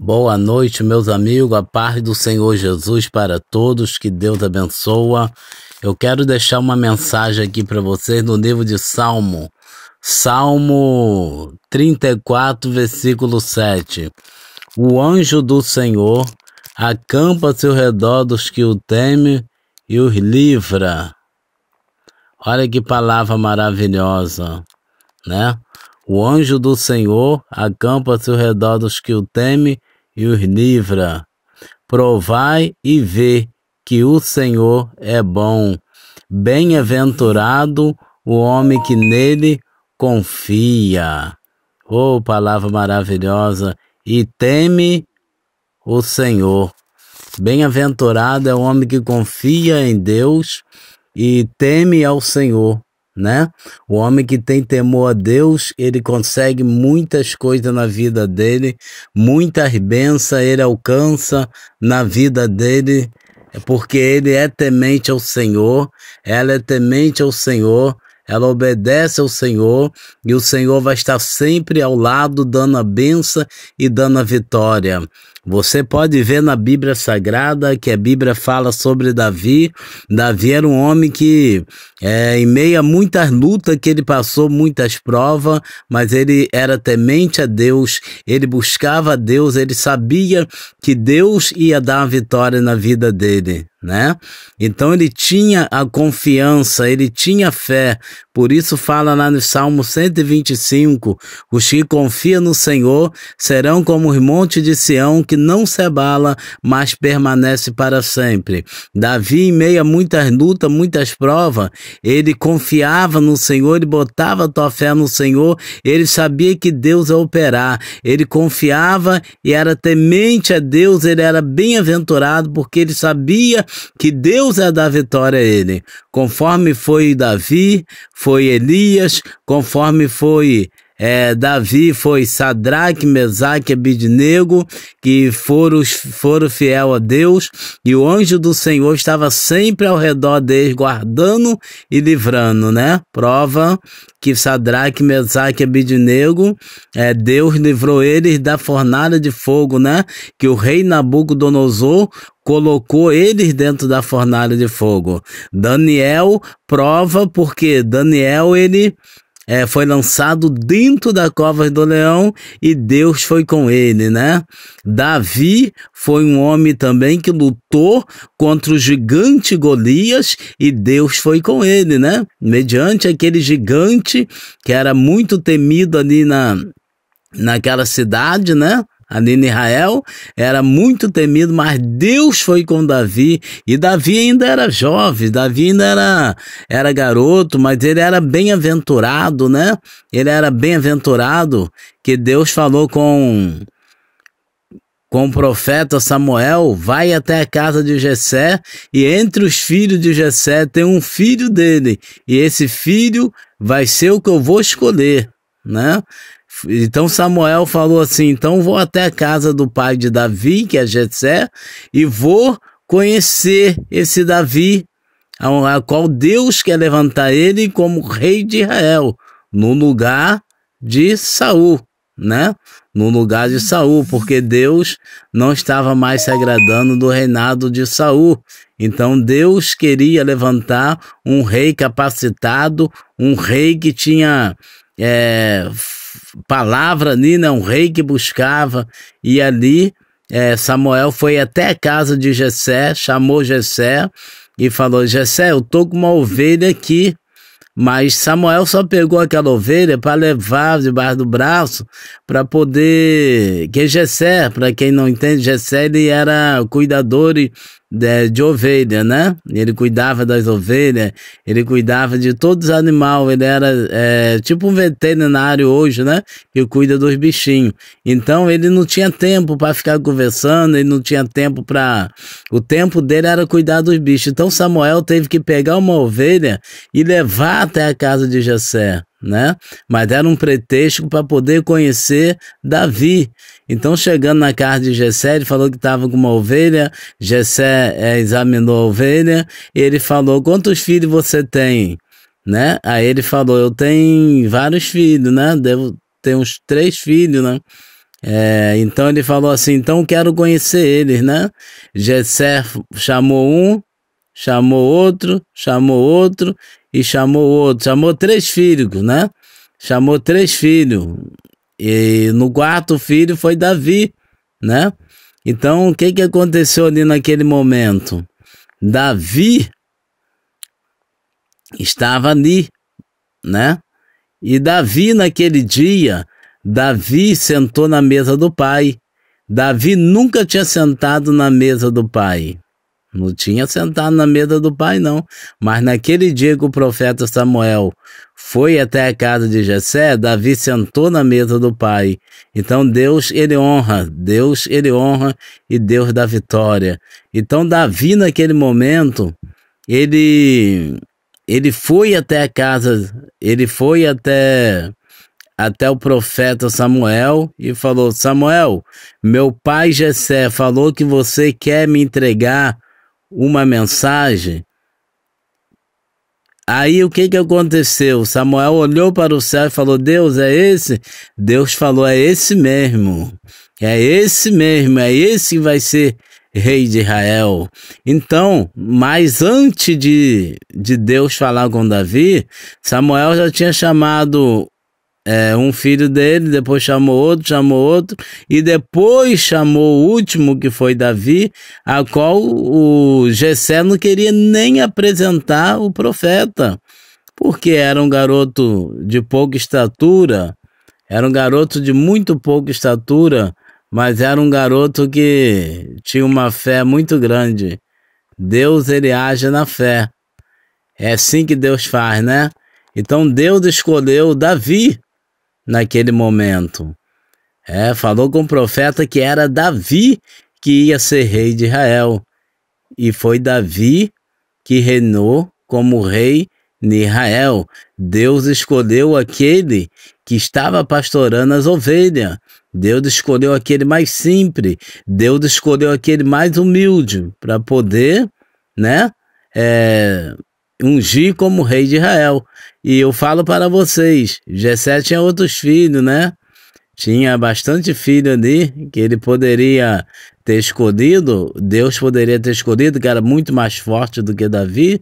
Boa noite, meus amigos, a paz do Senhor Jesus para todos, que Deus abençoa. Eu quero deixar uma mensagem aqui para vocês no livro de Salmo 34, versículo 7. O anjo do Senhor acampa-se ao redor dos que o temem e os livra. Olha que palavra maravilhosa, né? O anjo do Senhor acampa-se ao redor dos que o temem e os livra. Provai e vê que o Senhor é bom. Bem-aventurado o homem que nele confia. Oh, palavra maravilhosa. E teme o Senhor. Bem-aventurado é o homem que confia em Deus e teme ao Senhor, né? O homem que tem temor a Deus, ele consegue muitas coisas na vida dele, muitas bênçãos ele alcança na vida dele, porque ele é temente ao Senhor, ela é temente ao Senhor, ela obedece ao Senhor e o Senhor vai estar sempre ao lado, dando a bênção e dando a vitória. Você pode ver na Bíblia Sagrada que a Bíblia fala sobre Davi. Davi era um homem que, em meio a muitas lutas que ele passou, muitas provas, mas ele era temente a Deus, ele buscava a Deus, ele sabia que Deus ia dar uma vitória na vida dele, né? Então ele tinha a confiança, ele tinha fé. Por isso fala lá no Salmo 125, os que confiam no Senhor serão como os montes de Sião, que não se abala, mas permanece para sempre. Davi, em meio a muitas lutas, muitas provas, ele confiava no Senhor, ele botava a tua fé no Senhor, ele sabia que Deus ia operar, ele confiava e era temente a Deus, ele era bem-aventurado, porque ele sabia que Deus ia dar vitória a ele. Conforme foi Davi, foi Elias, conforme foi Davi, foi Sadraque, Mesaque e Abednego, que foram fiel a Deus, e o anjo do Senhor estava sempre ao redor deles, guardando e livrando, né? Prova que Sadraque, Mesaque e Abednego, Deus livrou eles da fornalha de fogo, né? Que o rei Nabucodonosor colocou eles dentro da fornalha de fogo. Daniel prova porque Daniel, ele foi lançado dentro da cova do leão e Deus foi com ele, né? Davi foi um homem também que lutou contra o gigante Golias e Deus foi com ele, né? Mediante aquele gigante que era muito temido ali naquela cidade, né? Ali em Israel, era muito temido, mas Deus foi com Davi, e Davi ainda era jovem, Davi ainda era garoto, mas ele era bem-aventurado, né? Ele era bem-aventurado, que Deus falou com o profeta Samuel: vai até a casa de Jessé, e entre os filhos de Jessé tem um filho dele, e esse filho vai ser o que eu vou escolher, né? Então Samuel falou assim: então vou até a casa do pai de Davi, que é Jessé, e vou conhecer esse Davi, a qual Deus quer levantar ele como rei de Israel, no lugar de Saul, né? No lugar de Saul, porque Deus não estava mais se agradando do reinado de Saul. Então Deus queria levantar um rei capacitado, um rei que tinha palavra ali, né? Um rei que buscava, e ali Samuel foi até a casa de Jessé, chamou Jessé e falou: Jessé, eu tô com uma ovelha aqui. Mas Samuel só pegou aquela ovelha para levar debaixo do braço, para poder... Que Jessé, para quem não entende, Jessé, ele era cuidador de ovelha, né? Ele cuidava das ovelhas, ele cuidava de todos os animais, ele era tipo um veterinário hoje, né? Que cuida dos bichinhos. Então ele não tinha tempo para ficar conversando, ele não tinha tempo para... O tempo dele era cuidar dos bichos. Então Samuel teve que pegar uma ovelha e levar até a casa de Jessé, né? Mas era um pretexto para poder conhecer Davi. Então, chegando na casa de Jessé, ele falou que estava com uma ovelha. Jessé examinou a ovelha e ele falou: quantos filhos você tem? Né? Aí ele falou: eu tenho vários filhos, né? Devo ter uns 3 filhos, né? Então ele falou assim, então quero conhecer eles, né? Jessé chamou um, chamou outro e chamou outro. Chamou 3 filhos, né? Chamou 3 filhos. E no 4º filho foi Davi, né? Então o que aconteceu ali naquele momento? Davi estava ali, né? E Davi naquele dia, Davi sentou na mesa do pai. Davi nunca tinha sentado na mesa do pai. Não tinha sentado na mesa do pai, não. Mas naquele dia que o profeta Samuel foi até a casa de Jessé, Davi sentou na mesa do pai. Então Deus, ele honra e Deus dá vitória. Então Davi, naquele momento, ele foi até a casa, ele foi até o profeta Samuel e falou, Samuel, meu pai Jessé falou que você quer me entregar uma mensagem. Aí o que aconteceu? Samuel olhou para o céu e falou, Deus, é esse? Deus falou, é esse mesmo. É esse mesmo, é esse que vai ser rei de Israel. Então, mas antes de Deus falar com Davi, Samuel já tinha chamado um filho dele, depois chamou outro, e depois chamou o último, que foi Davi, a qual o Jessé não queria nem apresentar o profeta, porque era um garoto de pouca estatura, era um garoto de muito pouca estatura, mas era um garoto que tinha uma fé muito grande. Deus, ele age na fé. É assim que Deus faz, né? Então Deus escolheu Davi naquele momento. Falou com o profeta que era Davi que ia ser rei de Israel. E foi Davi que reinou como rei de Israel. Deus escolheu aquele que estava pastorando as ovelhas. Deus escolheu aquele mais simples. Deus escolheu aquele mais humilde para poder, né, ungir como rei de Israel. E eu falo para vocês, Jessé tinha outros filhos, né? Tinha bastante filho ali que ele poderia ter escolhido, Deus poderia ter escolhido, que era muito mais forte do que Davi,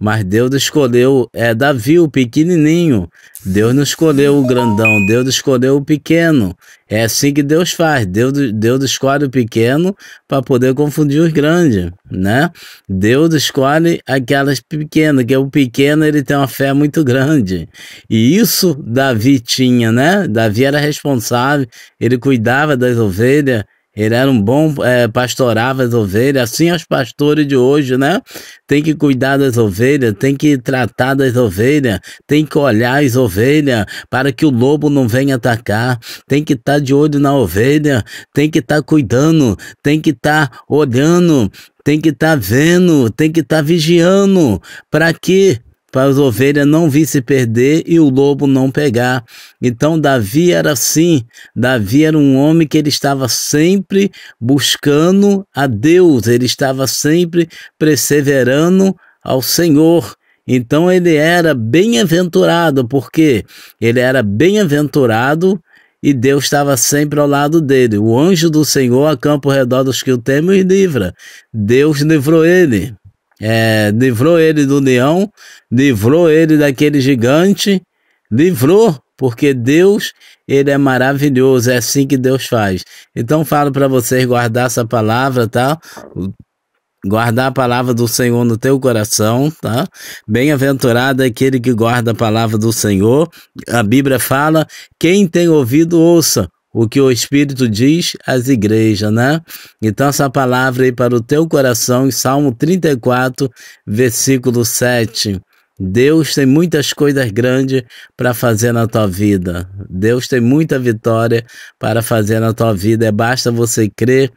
mas Deus escolheu Davi, o pequenininho. Deus não escolheu o grandão, Deus escolheu o pequeno. É assim que Deus faz. Deus escolhe o pequeno para poder confundir os grandes, né? Deus escolhe aquelas pequenas, que o pequeno ele tem uma fé muito grande. E isso Davi tinha, né? Davi era responsável, ele cuidava das ovelhas. Ele era um bom, pastorava as ovelhas, assim os pastores de hoje, né? Tem que cuidar das ovelhas, tem que tratar das ovelhas, tem que olhar as ovelhas para que o lobo não venha atacar, tem que estar de olho na ovelha, tem que estar cuidando, tem que estar olhando, tem que estar vendo, tem que estar vigiando. Para quê? Para as ovelhas não vir se perder e o lobo não pegar. Então Davi era assim, Davi era um homem que ele estava sempre buscando a Deus, ele estava sempre perseverando ao Senhor. Então ele era bem-aventurado, porque ele era bem-aventurado e Deus estava sempre ao lado dele. O anjo do Senhor acampa ao redor dos que o temem e livra. Deus livrou ele. Livrou ele do leão, livrou ele daquele gigante, livrou, porque Deus, ele é maravilhoso, é assim que Deus faz. Então falo para vocês guardar essa palavra, tá? Guardar a palavra do Senhor no teu coração, tá? Bem-aventurado é aquele que guarda a palavra do Senhor. A Bíblia fala, quem tem ouvido, ouça o que o Espírito diz às igrejas, né? Então essa palavra aí para o teu coração, em Salmo 34, versículo 7. Deus tem muitas coisas grandes para fazer na tua vida. Deus tem muita vitória para fazer na tua vida. Basta você crer,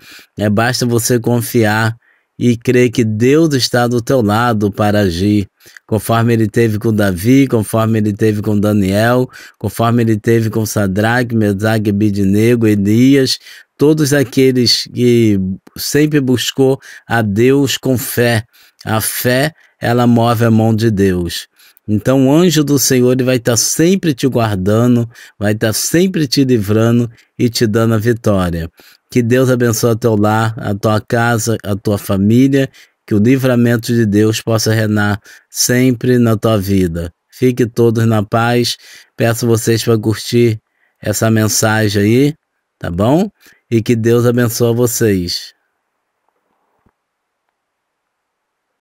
basta você confiar e crer que Deus está do teu lado para agir, conforme ele teve com Davi, conforme ele teve com Daniel, conforme ele teve com Sadraque, Mesaque, Abednego, Elias, todos aqueles que sempre buscou a Deus com fé. A fé, ela move a mão de Deus. Então o anjo do Senhor ele vai estar sempre te guardando, vai estar sempre te livrando e te dando a vitória. Que Deus abençoe o teu lar, a tua casa, a tua família, que o livramento de Deus possa reinar sempre na tua vida. Fique todos na paz. Peço vocês para curtir essa mensagem aí, tá bom? E que Deus abençoe vocês.